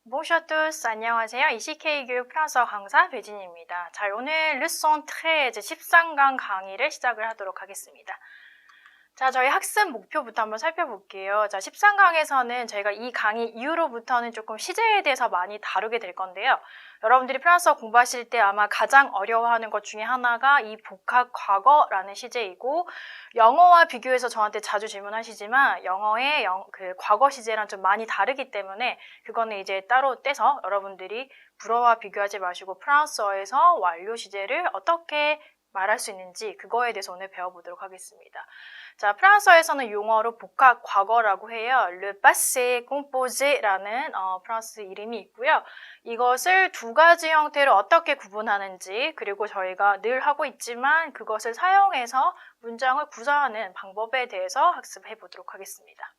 Bonjour à tous. 안녕하세요. ECK 교육 프랑스어 강사 배진입니다. 자, 오늘 leçon 13 13강 강의를 시작을 하도록 하겠습니다. 자, 저희 학습 목표부터 한번 살펴볼게요. 자, 13강에서는 저희가 이 강의 이후로부터는 조금 시제에 대해서 많이 다루게 될 건데요. 여러분들이 프랑스어 공부하실 때 아마 가장 어려워하는 것 중에 하나가 이 복합 과거라는 시제이고, 영어와 비교해서 저한테 자주 질문하시지만 영어의 그 과거 시제랑 좀 많이 다르기 때문에 그거는 이제 따로 떼서 여러분들이 불어와 비교하지 마시고 프랑스어에서 완료 시제를 어떻게 말할 수 있는지 그거에 대해서 오늘 배워보도록 하겠습니다. 자, 프랑스어에서는 용어로 복합 과거라고 해요. Le passé composé라는 프랑스 이름이 있고요. 이것을 두 가지 형태로 어떻게 구분하는지, 그리고 저희가 늘 하고 있지만 그것을 사용해서 문장을 구성하는 방법에 대해서 학습해 보도록 하겠습니다.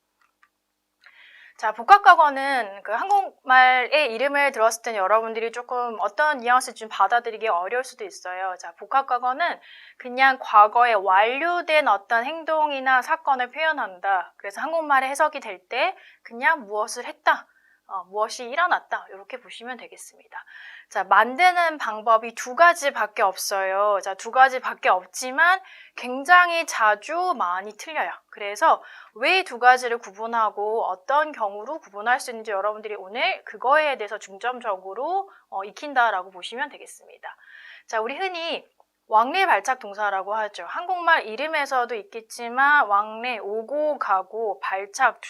자, 복합과거는 그 한국말의 이름을 들었을 때는 여러분들이 조금 어떤 뉘앙스 좀 받아들이기 어려울 수도 있어요. 자, 복합과거는 그냥 과거에 완료된 어떤 행동이나 사건을 표현한다. 그래서 한국말에 해석이 될 때 그냥 무엇을 했다, 무엇이 일어났다, 이렇게 보시면 되겠습니다. 자, 만드는 방법이 두 가지밖에 없어요. 자, 두 가지밖에 없지만 굉장히 자주 많이 틀려요. 그래서 왜 두 가지를 구분하고 어떤 경우로 구분할 수 있는지 여러분들이 오늘 그거에 대해서 중점적으로 익힌다라고 보시면 되겠습니다. 자, 우리 흔히 왕래 발작 동사라고 하죠. 한국말 이름에서도 있겠지만 왕래, 오고 가고, 발착,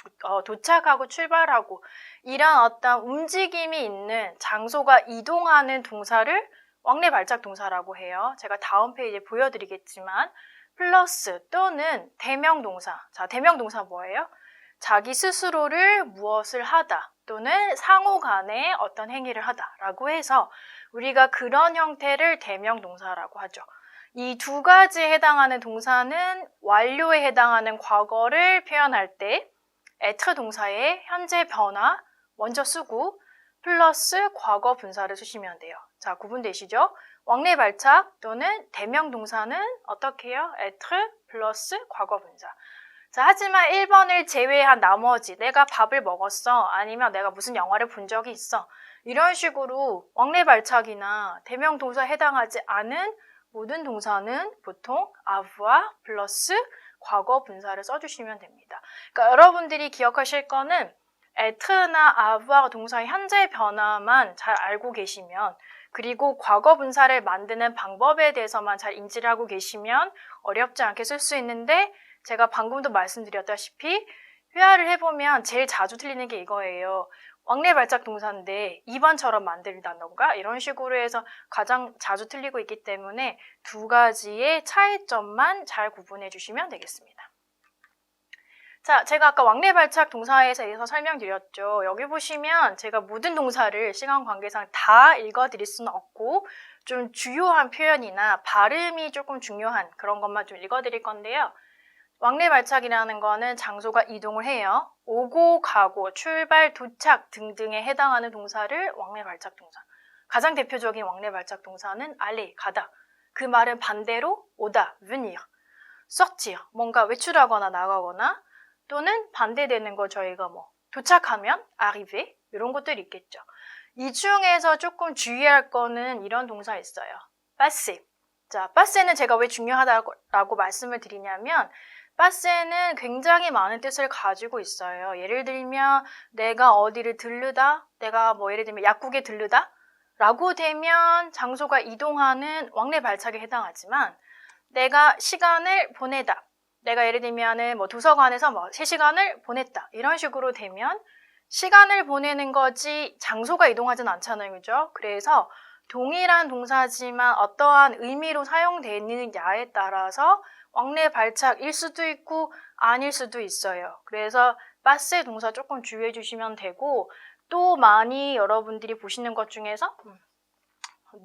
도착하고 출발하고, 이런 어떤 움직임이 있는 장소가 이동하는 동사를 왕래 발작 동사라고 해요. 제가 다음 페이지에 보여드리겠지만 플러스 또는 대명동사. 자, 대명동사 뭐예요? 자기 스스로를 무엇을 하다 또는 상호 간에 어떤 행위를 하다라고 해서 우리가 그런 형태를 대명동사라고 하죠. 이 두 가지에 해당하는 동사는 완료에 해당하는 과거를 표현할 때 être 동사의 현재 변화 먼저 쓰고 플러스 과거 분사를 쓰시면 돼요. 자, 구분되시죠? 왕래 발착 또는 대명동사는 어떻게 해요? être 플러스 과거 분사. 자, 하지만 1번을 제외한 나머지 내가 밥을 먹었어, 아니면 내가 무슨 영화를 본 적이 있어, 이런 식으로 왕래 발착이나 대명동사에 해당하지 않은 모든 동사는 보통 avoir 플러스 과거 분사를 써주시면 됩니다. 그러니까 여러분들이 기억하실 거는 être,나 avoir 동사의 현재 변화만 잘 알고 계시면, 그리고 과거 분사를 만드는 방법에 대해서만 잘 인지를 하고 계시면 어렵지 않게 쓸 수 있는데, 제가 방금도 말씀드렸다시피 회화를 해보면 제일 자주 틀리는 게 이거예요. 왕래 발작 동사인데 2번처럼 만들다던가 이런 식으로 해서 가장 자주 틀리고 있기 때문에 두 가지의 차이점만 잘 구분해 주시면 되겠습니다. 자, 제가 아까 왕래 발착 동사에 대해서 설명드렸죠. 여기 보시면 제가 모든 동사를 시간 관계상 다 읽어드릴 수는 없고 좀 주요한 표현이나 발음이 조금 중요한 그런 것만 좀 읽어드릴 건데요. 왕래 발착이라는 거는 장소가 이동을 해요. 오고 가고 출발, 도착 등등에 해당하는 동사를 왕래 발착 동사. 가장 대표적인 왕래 발착 동사는 aller, 가다. 그 말은 반대로 오다, venir. sortir, 뭔가 외출하거나 나가거나, 또는 반대되는 거 저희가 도착하면 arriver, 이런 것들이 있겠죠. 이 중에서 조금 주의할 거는 이런 동사 있어요. passer. 자, passer는 제가 왜 중요하다고 말씀을 드리냐면 passer는 굉장히 많은 뜻을 가지고 있어요. 예를 들면 내가 어디를 들르다, 내가 예를 들면 약국에 들르다 라고 되면 장소가 이동하는 왕래 발착에 해당하지만, 내가 시간을 보내다, 내가 예를 들면 도서관에서 3시간을 보냈다, 이런 식으로 되면 시간을 보내는 거지 장소가 이동하진 않잖아요. 그죠? 그래서 동일한 동사지만 어떠한 의미로 사용되느냐에 따라서 왕래 발착일 수도 있고 아닐 수도 있어요. 그래서 passer 동사 조금 주의해 주시면 되고, 또 많이 여러분들이 보시는 것 중에서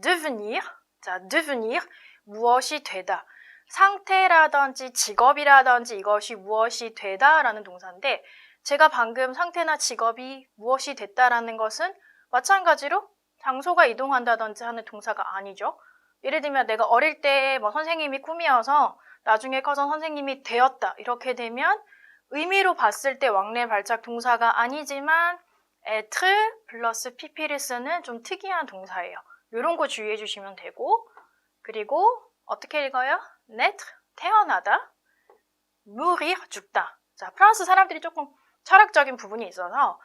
devenir, 자, devenir, 무엇이 되다. 상태라든지 직업이라든지 이것이 무엇이 되다라는 동사인데, 제가 방금 상태나 직업이 무엇이 됐다라는 것은 마찬가지로 장소가 이동한다든지 하는 동사가 아니죠. 예를 들면 내가 어릴 때 선생님이 꿈이어서 나중에 커서 선생님이 되었다, 이렇게 되면 의미로 봤을 때 왕래 발작 동사가 아니지만 être 플러스 pp를 쓰는 좀 특이한 동사예요. 이런 거 주의해 주시면 되고, 그리고 어떻게 읽어요? naître, 태어나다, mourir, 죽다. 자, 프랑스 사람들이 조금 철학적인 부분이 있어서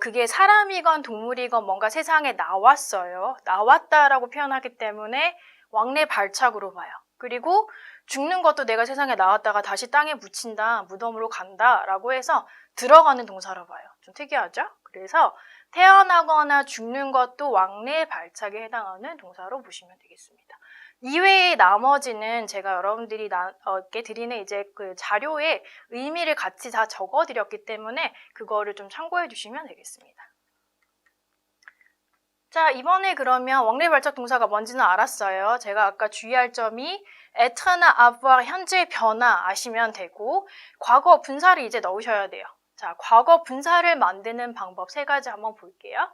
그게 사람이건 동물이건 뭔가 세상에 나왔어요. 나왔다라고 표현하기 때문에 왕래 발착으로 봐요. 그리고 죽는 것도 내가 세상에 나왔다가 다시 땅에 묻힌다, 무덤으로 간다라고 해서 들어가는 동사로 봐요. 좀 특이하죠? 그래서 태어나거나 죽는 것도 왕래 발착에 해당하는 동사로 보시면 되겠습니다. 이외에 나머지는 제가 여러분들이 이렇게 드리는 이제 그 자료에 의미를 같이 다 적어드렸기 때문에 그거를 좀 참고해 주시면 되겠습니다. 자, 이번에 그러면 왕래 발작 동사가 뭔지는 알았어요. 제가 아까 주의할 점이 être,나 avoir, 현재 변화 아시면 되고, 과거 분사를 이제 넣으셔야 돼요. 자, 과거 분사를 만드는 방법 3가지 한번 볼게요.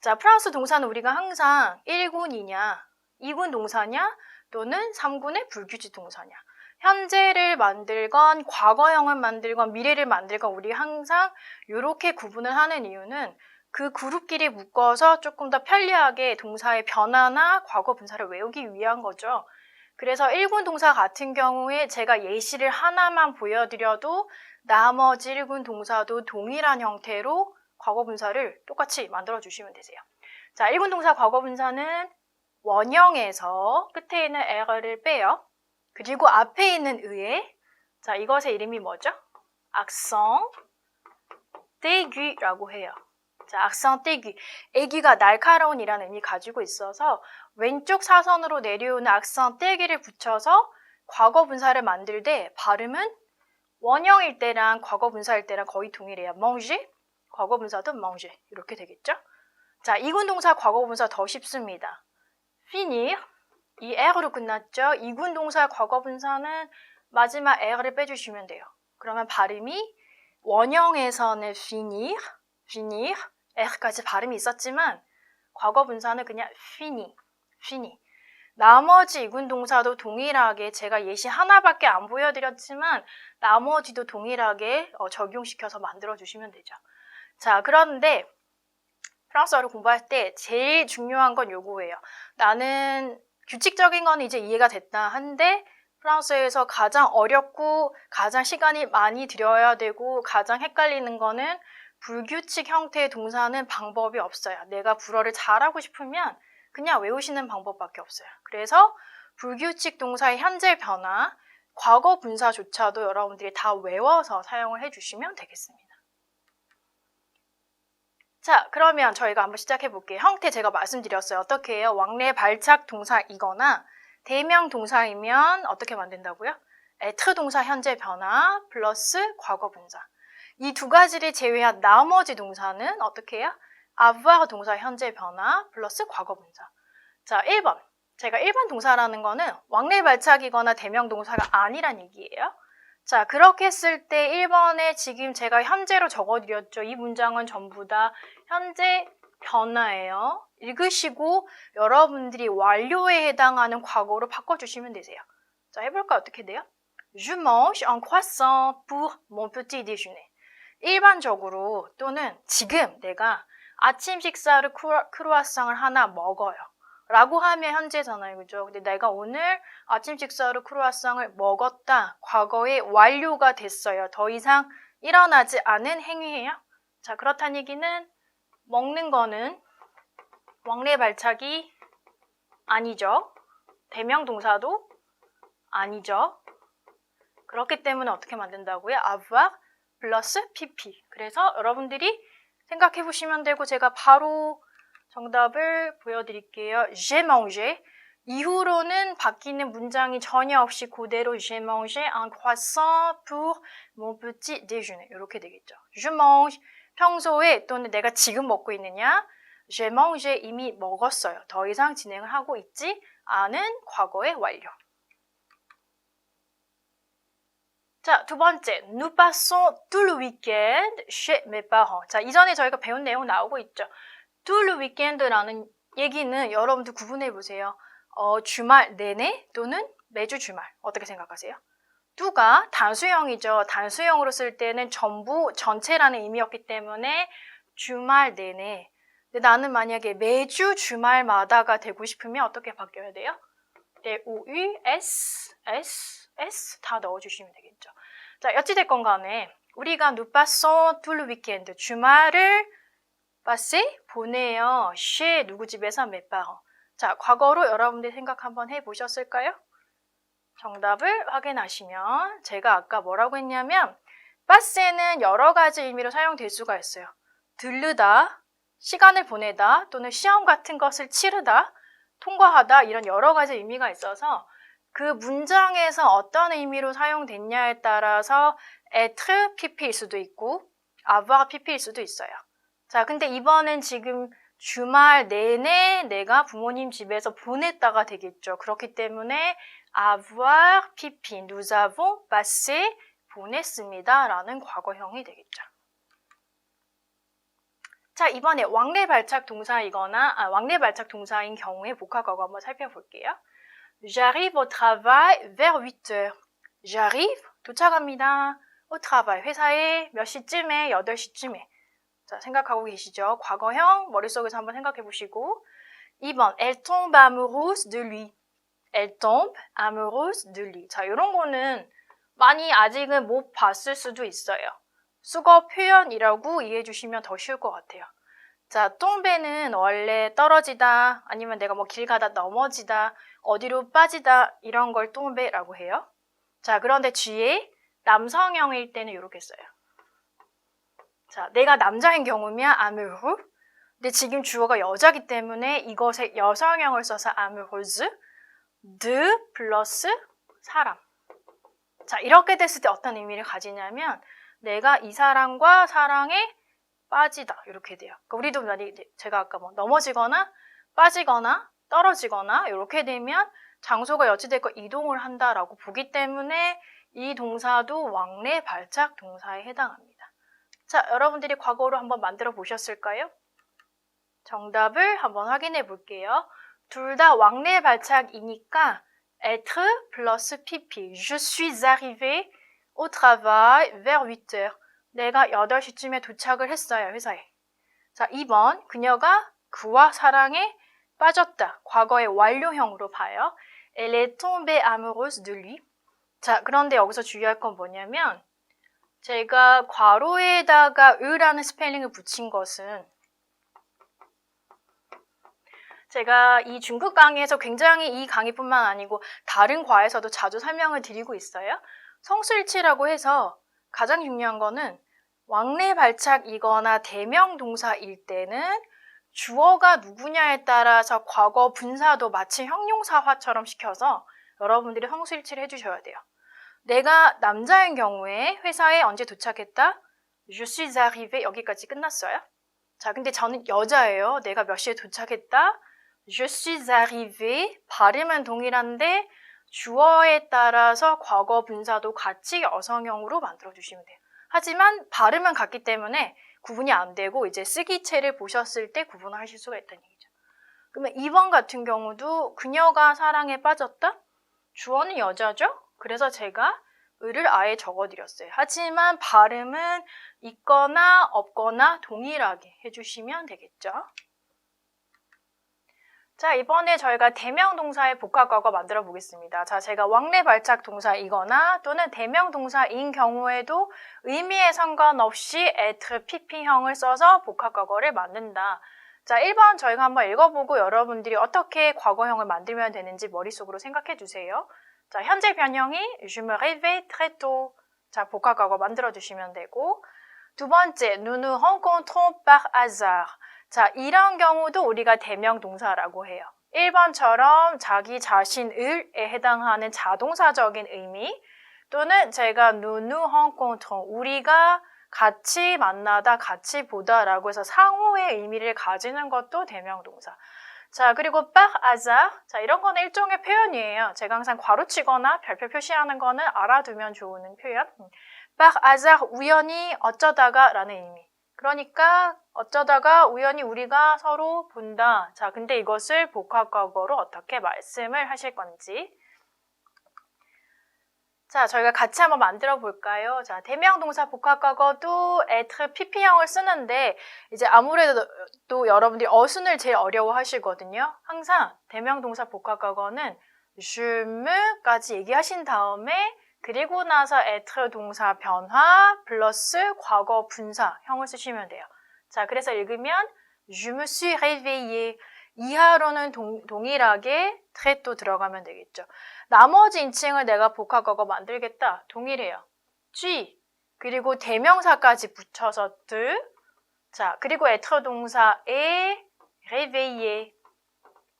자, 프랑스 동사는 우리가 항상 1군이냐, 2군 동사냐, 또는 3군의 불규칙 동사냐. 현재를 만들건, 과거형을 만들건, 미래를 만들건 우리 항상 이렇게 구분을 하는 이유는 그 그룹끼리 묶어서 조금 더 편리하게 동사의 변화나 과거 분사를 외우기 위한 거죠. 그래서 1군 동사 같은 경우에 제가 예시를 하나만 보여드려도 나머지 1군 동사도 동일한 형태로 과거 분사를 똑같이 만들어 주시면 되세요. 자, 1군 동사 과거 분사는 원형에서 끝에 있는 r을 빼요. 그리고 앞에 있는 의에, 자, 이것의 이름이 뭐죠? accent aigu라고 해요. 자, accent aigu. aigu가 날카로운이라는 의미 가지고 있어서 왼쪽 사선으로 내려오는 accent aigu를 붙여서 과거 분사를 만들 때 발음은 원형일 때랑 과거 분사일 때랑 거의 동일해요. manger, 과거 분사도 manger 이렇게 되겠죠? 자, 2군 동사 과거 분사 더 쉽습니다. finir, 이 r로 끝났죠? 2군 동사 과거 분사는 마지막 r을 빼주시면 돼요. 그러면 발음이 원형에서는 finir, r까지 발음이 있었지만 과거 분사는 그냥 fini. 나머지 2군 동사도 동일하게 제가 예시 하나밖에 안 보여드렸지만 나머지도 동일하게 적용시켜서 만들어주시면 되죠. 자, 그런데 프랑스어를 공부할 때 제일 중요한 건 요거예요. 나는 규칙적인 건 이제 이해가 됐다 한데 프랑스어에서 가장 어렵고 가장 시간이 많이 들여야 되고 가장 헷갈리는 거는 불규칙 형태의 동사는 방법이 없어요. 내가 불어를 잘하고 싶으면 그냥 외우시는 방법밖에 없어요. 그래서 불규칙 동사의 현재 변화, 과거 분사조차도 여러분들이 다 외워서 사용을 해주시면 되겠습니다. 자, 그러면 저희가 한번 시작해 볼게요. 형태 제가 말씀드렸어요. 어떻게 해요? 왕래 발착 동사이거나 대명 동사이면 어떻게 만든다고요? être 동사 현재 변화 플러스 과거 분사. 이 2가지를 제외한 나머지 동사는 어떻게 해요? avoir 동사 현재 변화 플러스 과거 분사. 자, 1번. 제가 1번 동사라는 거는 왕래 발착이거나 대명 동사가 아니란 얘기예요. 자, 그렇게 했을 때 1번에 지금 제가 현재로 적어드렸죠. 이 문장은 전부 다 현재 변화예요. 읽으시고 여러분들이 완료에 해당하는 과거로 바꿔주시면 되세요. 자, 해볼까요? 어떻게 돼요? Je mange un croissant pour mon petit déjeuner. 일반적으로 또는 지금 내가 아침 식사를 크루아상을 하나 먹어요. 라고 하면 현재잖아요. 그죠? 근데 내가 오늘 아침 식사로 크루아상을 먹었다. 과거에 완료가 됐어요. 더 이상 일어나지 않은 행위예요. 자, 그렇다는 얘기는 먹는 거는 왕래 발착이 아니죠. 대명 동사도 아니죠. 그렇기 때문에 어떻게 만든다고요? avoir 플러스 pp. 그래서 여러분들이 생각해 보시면 되고 제가 바로 정답을 보여드릴게요. J'ai mangé. 이후로는 바뀌는 문장이 전혀 없이 그대로 J'ai mangé un croissant pour mon petit déjeuner. 이렇게 되겠죠. Je mange. 평소에 또는 내가 지금 먹고 있느냐? J'ai mangé. 이미 먹었어요. 더 이상 진행을 하고 있지 않은 과거의 완료. 자, 2번째. Nous passons tout le week-end chez mes parents. 자, 이전에 저희가 배운 내용 나오고 있죠. tout le weekend라는 얘기는 여러분들 구분해 보세요. 주말 내내 또는 매주 주말. 어떻게 생각하세요? tout가 단수형이죠. 단수형으로 쓸 때는 전부, 전체라는 의미였기 때문에 주말 내내. 근데 나는 만약에 매주 주말마다가 되고 싶으면 어떻게 바뀌어야 돼요? 네, OU, S 다 넣어주시면 되겠죠. 자, 어찌됐건 간에 우리가 nous passons tout le week-end. 주말을 passer, 보내요. chez 누구 집에서 mes parents. 자, 과거로 여러분들 생각 한번 해보셨을까요? 정답을 확인하시면 제가 아까 뭐라고 했냐면 passer는 여러 가지 의미로 사용될 수가 있어요. 들르다, 시간을 보내다 또는 시험 같은 것을 치르다, 통과하다 이런 여러 가지 의미가 있어서 그 문장에서 어떤 의미로 사용됐냐에 따라서 être pp일 수도 있고 avoir pp일 수도 있어요. 자, 근데 이번엔 지금 주말 내내 내가 부모님 집에서 보냈다가 되겠죠. 그렇기 때문에 avoir pp, nous avons passé, 보냈습니다 라는 과거형이 되겠죠. 자, 이번에 왕래 발착 동사이거나 왕래 발착 동사인 경우에 복합과거 한번 살펴볼게요. J'arrive au travail vers 8h. J'arrive, 도착합니다. au travail, 회사에 몇 시쯤에? 8시쯤에. 자, 생각하고 계시죠? 과거형 머릿속에서 한번 생각해 보시고 2번, elle tombe amoureuse de lui. Elle tombe amoureuse de lui. 자, 이런 거는 많이 아직은 못 봤을 수도 있어요. 수거 표현이라고 이해해 주시면 더 쉬울 것 같아요. 자, tombe는 원래 떨어지다, 아니면 내가 뭐 길 가다 넘어지다, 어디로 빠지다 이런 걸 tombe라고 해요. 자, 그런데 뒤에 남성형일 때는 이렇게 써요. 자, 내가 남자인 경우면 amoureux. 근데 지금 주어가 여자기 때문에 이것에 여성형을 써서 amoureuse, de 플러스 사람. 자, 이렇게 됐을 때 어떤 의미를 가지냐면 내가 이 사람과 사랑에 빠지다 이렇게 돼요. 그러니까 우리도 만약에 제가 아까 뭐 넘어지거나 빠지거나 떨어지거나 이렇게 되면 장소가 어찌됐건 이동을 한다라고 보기 때문에 이 동사도 왕래 발착 동사에 해당합니다. 자, 여러분들이 과거로 한번 만들어 보셨을까요? 정답을 한번 확인해 볼게요. 둘 다 왕래 발착이니까 être 플러스 pp. Je suis arrivé au travail vers 8h. 내가 8시쯤에 도착을 했어요, 회사에. 자, 2번. 그녀가 그와 사랑에 빠졌다. 과거의 완료형으로 봐요. Elle est tombée amoureuse de lui. 자, 그런데 여기서 주의할 건 뭐냐면 제가 괄호에다가 으라는 스펠링을 붙인 것은 제가 이 중급 강의에서 굉장히 이 강의뿐만 아니고 다른 과에서도 자주 설명을 드리고 있어요. 성수일치라고 해서 가장 중요한 거는 왕래 발착이거나 대명 동사일 때는 주어가 누구냐에 따라서 과거 분사도 마치 형용사화처럼 시켜서 여러분들이 성수일치를 해주셔야 돼요. 내가 남자인 경우에 회사에 언제 도착했다? Je suis arrivé 여기까지 끝났어요. 자, 근데 저는 여자예요. 내가 몇 시에 도착했다? Je suis arrivé 발음은 동일한데 주어에 따라서 과거 분사도 같이 여성형으로 만들어주시면 돼요. 하지만 발음은 같기 때문에 구분이 안 되고 이제 쓰기체를 보셨을 때 구분을 하실 수가 있다는 얘기죠. 그러면 2번 같은 경우도 그녀가 사랑에 빠졌다? 주어는 여자죠? 그래서 제가 을을 아예 적어드렸어요. 하지만 발음은 있거나 없거나 동일하게 해주시면 되겠죠. 자, 이번에 저희가 대명 동사의 복합과거 만들어 보겠습니다. 자, 제가 왕래 발착 동사이거나 또는 대명 동사인 경우에도 의미에 상관없이 être pp형을 써서 복합과거를 만든다. 자, 1번 저희가 한번 읽어보고 여러분들이 어떻게 과거형을 만들면 되는지 머릿속으로 생각해 주세요. 자, 현재 변형이 Je me réveille très tôt. 자, 복합과거 만들어 주시면 되고 두 번째, nous nous rencontrons par hasard. 자, 이런 경우도 우리가 대명 동사라고 해요. 1번처럼 자기 자신을에 해당하는 자동사적인 의미 또는 제가 nous nous rencontrons, 우리가 같이 만나다, 같이 보다라고 해서 상호의 의미를 가지는 것도 대명 동사. 자, 그리고 par hasard. 자, 이런 거는 일종의 표현이에요. 제가 항상 괄호치거나 별표 표시하는 거는 알아두면 좋은 표현. par hasard, 우연히 어쩌다가 라는 의미. 그러니까 어쩌다가 우연히 우리가 서로 본다. 자, 근데 이것을 복합과거로 어떻게 말씀을 하실 건지. 자, 저희가 같이 한번 만들어 볼까요? 자, 대명동사 복합과거도 être PP형을 쓰는데 이제 아무래도 또 여러분들이 어순을 제일 어려워하시거든요. 항상 대명동사 복합과거는 je me까지 얘기하신 다음에 그리고 나서 être 동사 변화 플러스 과거 분사형을 쓰시면 돼요. 자, 그래서 읽으면 je me suis réveillé. 이하로는 동일하게 très 또 들어가면 되겠죠. 나머지 인칭을 내가 복합과거 만들겠다. 동일해요. G 그리고 대명사까지 붙여서 de. 자, 그리고 être 동사에 réveiller.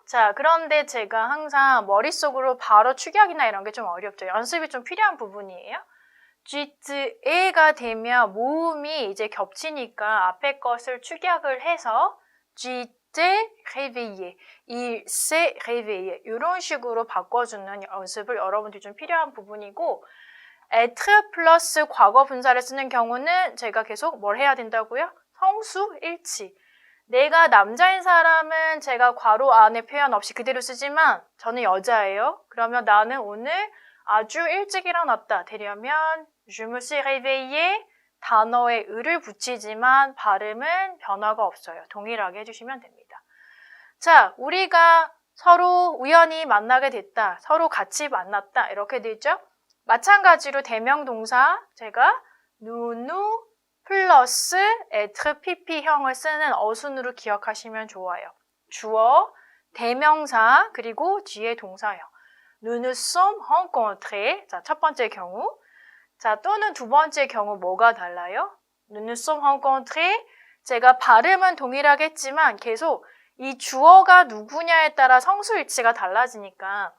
자, 그런데 제가 항상 머릿속으로 바로 축약이나 이런 게 좀 어렵죠. 연습이 좀 필요한 부분이에요. G가 되면 모음이 이제 겹치니까 앞에 것을 축약을 해서 G réveillé, il s'est réveillé 이런 식으로 바꿔주는 연습을 여러분들이 좀 필요한 부분이고 être 플러스 과거 분사를 쓰는 경우는 제가 계속 뭘 해야 된다고요? 성수 일치. 내가 남자인 사람은 제가 괄호 안에 표현 없이 그대로 쓰지만 저는 여자예요. 그러면 나는 오늘 아주 일찍 일어났다 되려면 je me suis réveillé 단어에 을을 붙이지만 발음은 변화가 없어요. 동일하게 해주시면 됩니다. 자, 우리가 서로 우연히 만나게 됐다. 서로 같이 만났다. 이렇게 되죠? 마찬가지로 대명동사 제가 nous 플러스 être pp형을 쓰는 어순으로 기억하시면 좋아요. 주어, 대명사, 그리고 뒤에 동사요. nous nous sommes rencontrés. 자, 첫 번째 경우. 자, 또는 두 번째 경우 뭐가 달라요? nous nous sommes rencontrés. 제가 발음은 동일하겠지만 계속 이 주어가 누구냐에 따라 성수일치가 달라지니까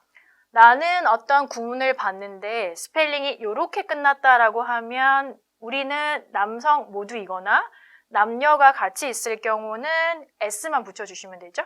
나는 어떤 구문을 봤는데 스펠링이 이렇게 끝났다라고 하면 우리는 남성 모두이거나 남녀가 같이 있을 경우는 s만 붙여주시면 되죠.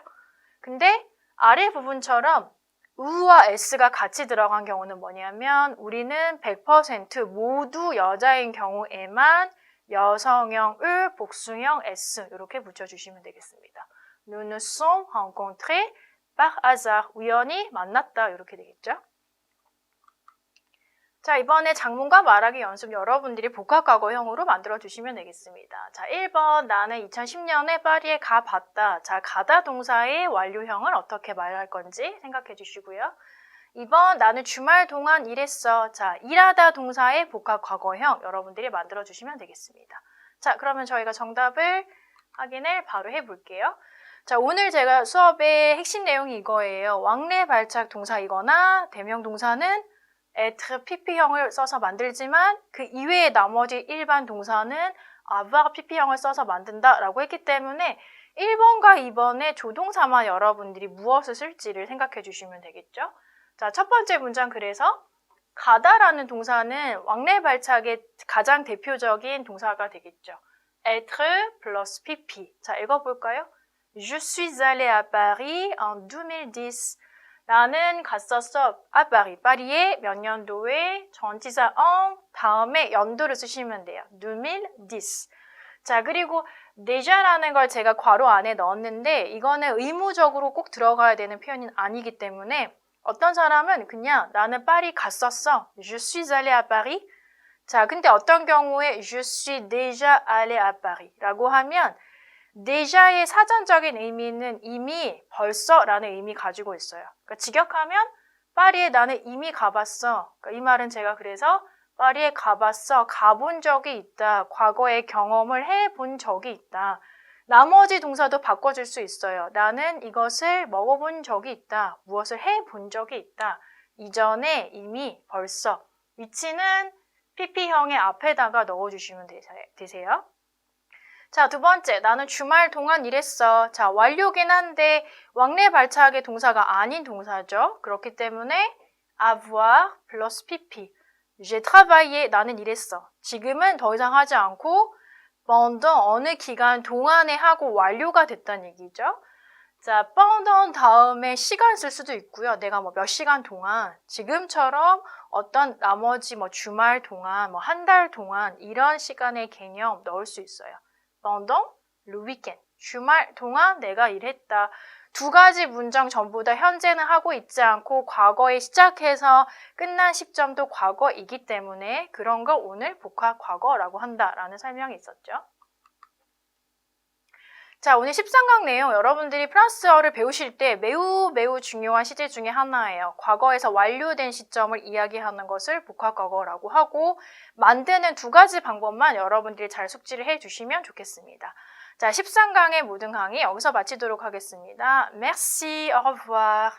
근데 아래 부분처럼 우와 s가 같이 들어간 경우는 뭐냐면 우리는 100% 모두 여자인 경우에만 여성형 을, 복수형 s 이렇게 붙여주시면 되겠습니다. Nous nous sommes rencontrés par hasard. 우연히 만났다 이렇게 되겠죠. 자, 이번에 장문과 말하기 연습 여러분들이 복합과거형으로 만들어주시면 되겠습니다. 자, 1번 나는 2010년에 파리에 가봤다. 자, 가다 동사의 완료형을 어떻게 말할 건지 생각해 주시고요. 2번 나는 주말 동안 일했어. 자, 일하다 동사의 복합과거형 여러분들이 만들어주시면 되겠습니다. 자, 그러면 저희가 정답을 확인을 바로 해볼게요. 자, 오늘 제가 수업의 핵심 내용이 이거예요. 왕래 발착 동사이거나 대명 동사는 être pp형을 써서 만들지만 그 이외의 나머지 일반 동사는 avoir pp형을 써서 만든다라고 했기 때문에 1번과 2번의 조동사만 여러분들이 무엇을 쓸지를 생각해 주시면 되겠죠. 자, 첫 번째 문장 그래서 가다라는 동사는 왕래 발착의 가장 대표적인 동사가 되겠죠. être 플러스 pp. 자, 읽어볼까요? Je suis allé à Paris en 2010. 나는 갔었어. à Paris. 파리에 몇 년도에 전치사 en 다음에 연도를 쓰시면 돼요. 2010. 자, 그리고 déja라는 걸 제가 괄호 안에 넣었는데 이거는 의무적으로 꼭 들어가야 되는 표현이 아니기 때문에 어떤 사람은 그냥 나는 파리 갔었어. Je suis allé à Paris. 자, 근데 어떤 경우에 je suis déjà allé à Paris 라고 하면 déja의 사전적인 의미는 이미 벌써라는 의미 가지고 있어요. 그러니까 직역하면 파리에 나는 이미 가봤어. 그러니까 이 말은 제가 그래서 파리에 가봤어. 가본 적이 있다. 과거의 경험을 해본 적이 있다. 나머지 동사도 바꿔줄 수 있어요. 나는 이것을 먹어본 적이 있다. 무엇을 해본 적이 있다. 이전에 이미 벌써. 위치는 pp형의 앞에다가 넣어주시면 되세요. 자, 두 번째, 나는 주말 동안 일했어. 자, 완료긴 한데 왕래 발차하게 동사가 아닌 동사죠. 그렇기 때문에 avoir 플러스 pp. j'ai travaillé, 나는 일했어. 지금은 더 이상 하지 않고 pendant 어느 기간 동안에 하고 완료가 됐다는 얘기죠. 자, pendant 다음에 시간 쓸 수도 있고요. 내가 뭐 몇 시간 동안, 지금처럼 어떤 나머지 뭐 주말 동안, 뭐 한 달 동안 이런 시간의 개념 넣을 수 있어요. pendant le week-end. 주말 동안 내가 일했다. 두 가지 문장 전부 다 현재는 하고 있지 않고 과거에 시작해서 끝난 시점도 과거이기 때문에 그런 걸 오늘 복합 과거라고 한다라는 설명이 있었죠. 자, 오늘 13강 내용 여러분들이 프랑스어를 배우실 때 매우 중요한 시제 중에 하나예요. 과거에서 완료된 시점을 이야기하는 것을 복합과거라고 하고 만드는 두 가지 방법만 여러분들이 잘 숙지를 해주시면 좋겠습니다. 자, 13강의 모든 강의 여기서 마치도록 하겠습니다. Merci, au revoir.